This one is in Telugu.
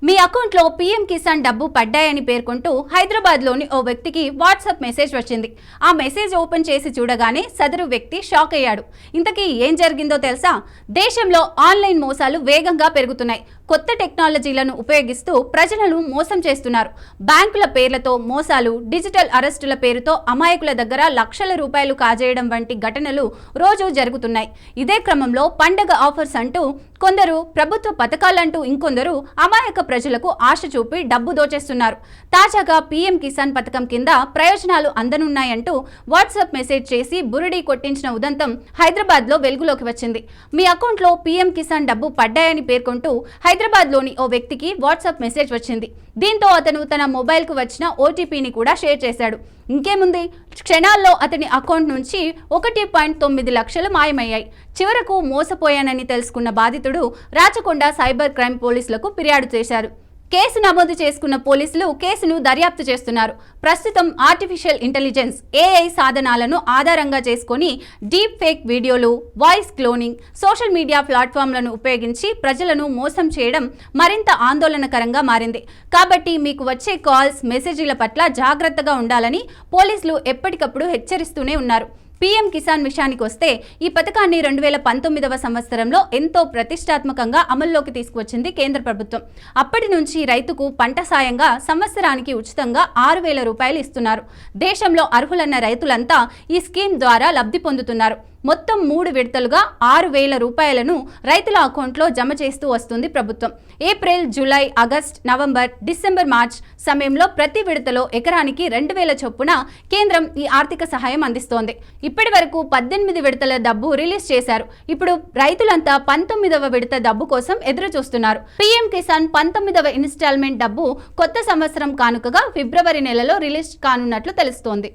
మీ అకౌంట్లో పీఎం కిసాన్ డబ్బు పడ్డాయని పేర్కొంటూ హైదరాబాద్లోని ఓ వ్యక్తికి వాట్సాప్ మెసేజ్ వచ్చింది. ఆ మెసేజ్ ఓపెన్ చేసి చూడగానే సదరు వ్యక్తి షాక్ అయ్యాడు. ఇంతకీ ఏం జరిగిందో తెలుసా? దేశంలో ఆన్లైన్ మోసాలు వేగంగా పెరుగుతున్నాయి. కొత్త టెక్నాలజీలను ఉపయోగిస్తూ ప్రజలను మోసం చేస్తున్నారు. బ్యాంకుల పేర్లతో మోసాలు, డిజిటల్ అరెస్టుల పేరుతో అమాయకుల దగ్గర లక్షల రూపాయలు కాజేయడం వంటి ఘటనలు రోజు జరుగుతున్నాయి. ఇదే క్రమంలో పండగ ఆఫర్స్ అంటూ కొందరు, ప్రభుత్వ పథకాలంటూ ఇంకొందరు అమాయక ప్రజలకు ఆశ చూపి డబ్బు దోచేస్తున్నారు. తాజాగా పీఎం కిసాన్ పథకం కింద ప్రయోజనాలు అందనున్నాయంటూ వాట్సాప్ మెసేజ్ చేసి బురిడీ కొట్టించిన ఉదంతం హైదరాబాద్లో వెలుగులోకి వచ్చింది. మీ అకౌంట్లో పీఎం కిసాన్ డబ్బు పడ్డాయని పేర్కొంటూ హైదరాబాద్లోని ఓ వ్యక్తికి వాట్సాప్ మెసేజ్ వచ్చింది. దీంతో అతను తన మొబైల్కు వచ్చిన ఓటీపీని కూడా షేర్ చేశాడు. ఇంకేముంది, క్షణాల్లో అతని అకౌంట్ నుంచి 1.9 లక్షలు మాయమయ్యాయి. చివరకు మోసపోయానని తెలుసుకున్న బాధితుడు రాచకొండ సైబర్ క్రైమ్ పోలీసులకు ఫిర్యాదు చేశారు. కేసు నమోదు చేసుకున్న పోలీసులు కేసును దర్యాప్తు చేస్తున్నారు. ప్రస్తుతం ఆర్టిఫిషియల్ ఇంటెలిజెన్స్ ఏఐ సాధనాలను ఆధారంగా చేసుకొని డీప్ ఫేక్ వీడియోలు, వాయిస్ క్లోనింగ్, సోషల్ మీడియా ప్లాట్ఫామ్లను ఉపయోగించి ప్రజలను మోసం చేయడం మరింత ఆందోళనకరంగా మారింది. కాబట్టి మీకు వచ్చే కాల్స్, మెసేజీల పట్ల జాగ్రత్తగా ఉండాలని పోలీసులు ఎప్పటికప్పుడు హెచ్చరిస్తూనే ఉన్నారు. పీఎం కిసాన్ విషయానికి వస్తే ఈ పథకాన్ని 2019వ సంవత్సరంలో ఎంతో ప్రతిష్టాత్మకంగా అమల్లోకి తీసుకువచ్చింది కేంద్ర ప్రభుత్వం. అప్పటి నుంచి రైతుకు పంట సాయంగా సంవత్సరానికి ఉచితంగా 6,000 రూపాయలు ఇస్తున్నారు. దేశంలో అర్హులన్న రైతులంతా ఈ స్కీమ్ ద్వారా లబ్ధి పొందుతున్నారు. మొత్తం 3 విడతలుగా 6,000 రూపాయలను రైతుల అకౌంట్లో జమ చేస్తూ వస్తుంది ప్రభుత్వం. April, July, August, November, December, March సమయంలో ప్రతి విడతలో ఎకరానికి 2,000 చొప్పున కేంద్రం ఈ ఆర్థిక సహాయం అందిస్తోంది. ఇప్పటి వరకు 18 విడతల డబ్బు రిలీజ్ చేశారు. ఇప్పుడు రైతులంతా 19వ విడత డబ్బు కోసం ఎదురు చూస్తున్నారు. పీఎం కిసాన్ 19వ ఇన్స్టాల్మెంట్ డబ్బు కొత్త సంవత్సరం కానుకగా ఫిబ్రవరి నెలలో రిలీజ్ కానున్నట్లు తెలుస్తోంది.